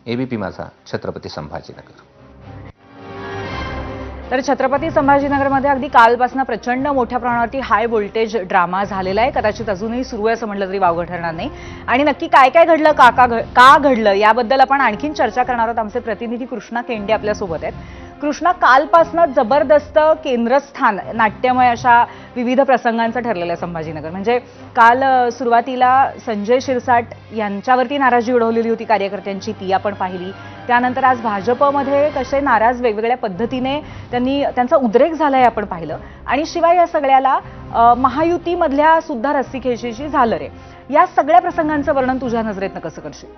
ABP माझा, छत्रपती संभाजीनगर। तर छत्रपती संभाजीनगरमध्ये अगदी कालपासून प्रचंड मोठ्या प्रमाणावरती हाय व्होल्टेज ड्रामा झालेला आहे। कदाचित अजूनही सुरू आहे असं म्हटलं तरी वावगं ठरणार नाही। आणि नक्की काय काय घडलं, का घडलं याबद्दल आपण आणखीन चर्चा करणार आहोत। आमचे प्रतिनिधी कृष्णा केंडे आपल्या सोबत आहेत। कृष्णा, कालपासून जबरदस्त केंद्रस्थान नाट्यमय अशा विविध प्रसंगांचं ठरलेलं आहे संभाजीनगर। म्हणजे काल सुरुवातीला संजय शिरसाट यांच्यावरती नाराजी ओढवलेली होती कार्यकर्त्यांची, ती आपण पाहिली। त्यानंतर आज भाजपमध्ये कसे नाराज वेगवेगळ्या पद्धतीने त्यांचा उद्रेक झालाय आपण पाहिलं। आणि शिवाय या सगळ्याला महायुतीमधल्या सुद्धा रस्सीखेचीची झालं रे। या सगळ्या प्रसंगांचं वर्णन तुझ्या नजरेतनं कसं करशील?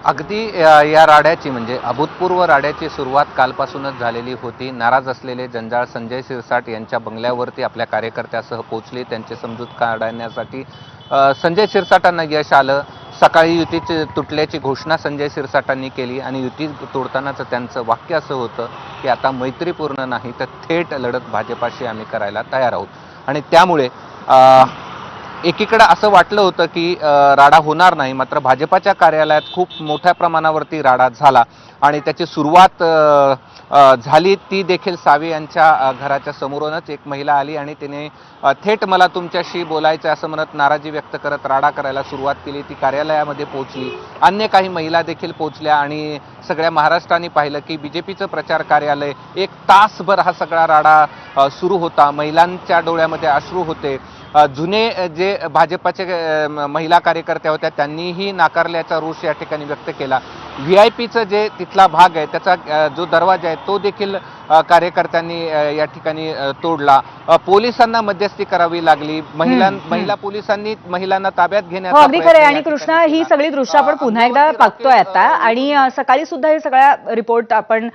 अगदी या राड्याची म्हणजे अभूतपूर्व राड्याची सुरुवात कालपासूनच झालेली होती। नाराज असलेले जंजाळ संजय शिरसाट यांच्या बंगल्यावरती आपल्या कार्यकर्त्यासह पोहोचले। त्यांचे समजूत काढण्यासाठी संजय शिरसाटांना यश आलं। सकाळी युती तुटल्याची घोषणा संजय शिरसाटांनी केली आणि युती तोडतानाचं त्यांचं वाक्य असं होतं की आता मैत्रीपूर्ण नाही तर थेट लढत भाजपाशी आम्ही करायला तयार आहोत। आणि त्यामुळे एकीकडे असं वाटलं होतं की राडा होणार नाही, मात्र भाजपाच्या कार्यालयात खूप मोठ्या प्रमाणावरती राडा झाला आणि त्याची सुरुवात झाली ती देखील सावे यांच्या घराच्या समोरूनच। एक महिला आली आणि तिने थेट मला तुमच्याशी बोलायचं असं म्हणत नाराजी व्यक्त करत राडा करायला सुरुवात केली। ती कार्यालयामध्ये पोहोचली, अन्य काही महिला देखील पोहोचल्या आणि सगळ्या महाराष्ट्राने पाहिलं की बीजेपीचं प्रचार कार्यालय एक तासभर हा सगळा राडा सुरू होता। महिलांच्या डोळ्यामध्ये अश्रू होते। जुने जे भाजपाचे महिला कार्यकर्त्या होत्या त्यांनीही नाकारल्याचा रोष या ठिकाणी व्यक्त केला। व्हीआयपीचं जे तिथला भाग आहे त्याचा जो दरवाजा आहे तो देखील कार्यकर्त्यांनी या ठिकाणी तोडला। पोलिसांना मध्यस्थी करावी लागली। महिला पोलिसांनी महिलांना ताब्यात घेण्याचा अगदी खरं आहे। आणि कृष्णा, ही सगळी दृश्य आपण पुन्हा एकदा पाहतोय आता आणि सकाळी सुद्धा हे सगळ्या रिपोर्ट आपण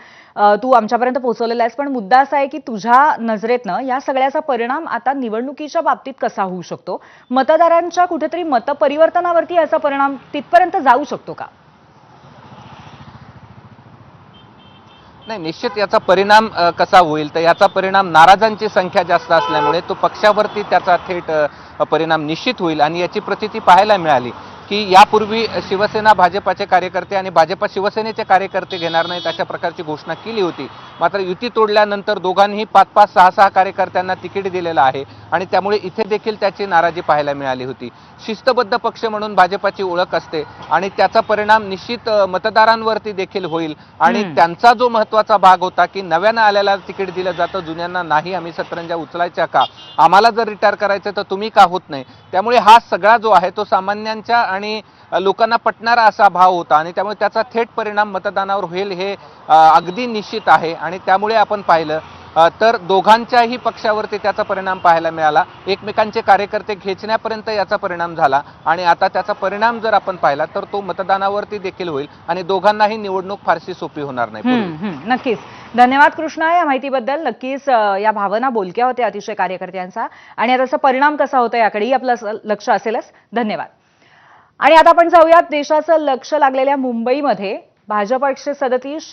तू आमच्यापर्यंत पोहोचवलेला आहेस। पण मुद्दा असा आहे की तुझ्या नजरेतनं या सगळ्याचा परिणाम आता निवडणुकीच्या बाबतीत कसा होऊ शकतो? मतदारांच्या कुठेतरी मतपरिवर्तनावरती याचा परिणाम तिथपर्यंत जाऊ शकतो का? नाही, निश्चित याचा परिणाम कसा होईल तर याचा परिणाम नाराजांची संख्या जास्त असल्यामुळे तो पक्षावरती त्याचा थेट परिणाम निश्चित होईल। आणि याची प्रचिती पाहायला मिळाली की यापूर्वी शिवसेना भाजपाचे कार्यकर्ते आणि भाजपा शिवसेनेचे कार्यकर्ते घेणार नाहीत अशा प्रकारची घोषणा केली होती। मात्र युती तोडल्यानंतर दोघांनीही 5-5, 6-6 कार्यकर्त्यांना तिकीट दिलेलं आहे आणि त्यामुळे इथे देखील त्याची नाराजी पाहायला मिळाली होती। शिस्तबद्ध पक्ष म्हणून भाजपाची ओळख असते आणि त्याचा परिणाम निश्चित मतदारांवरती देखील होईल। आणि त्यांचा जो महत्त्वाचा भाग होता की नव्यानं आल्याला तिकीट दिलं जातं, जुन्यांना नाही, आम्ही सतरंजा उचलायच्या का, आम्हाला जर रिटायर करायचं तर तुम्ही का होत नाही, त्यामुळे हा सगळा जो आहे तो सामान्यांच्या आणि लोकांना पटणारा असा भाव होता आणि त्यामुळे त्याचा थेट परिणाम मतदानावर होईल हे अगदी निश्चित आहे। आणि त्यामुळे आपण पाहिलं तर दोघांच्याही पक्षावरती त्याचा परिणाम पाहायला मिळाला। एकमेकांचे कार्यकर्ते खेचण्यापर्यंत याचा परिणाम झाला आणि आता त्याचा परिणाम जर आपण पाहिला तर तो मतदानावरती देखील होईल आणि दोघांनाही निवडणूक फारशी सोपी होणार नाही। नक्कीच, धन्यवाद कृष्णा या माहितीबद्दल। नक्कीच या भावना बोलक्या होत्या अतिशय कार्यकर्त्यांचा आणि त्याचा परिणाम कसा होता याकडेही आपलं लक्ष असेलच। धन्यवाद। आणि आता आपण जाऊयात देशाचं लक्ष लागलेल्या मुंबईमध्ये भाजपचे 37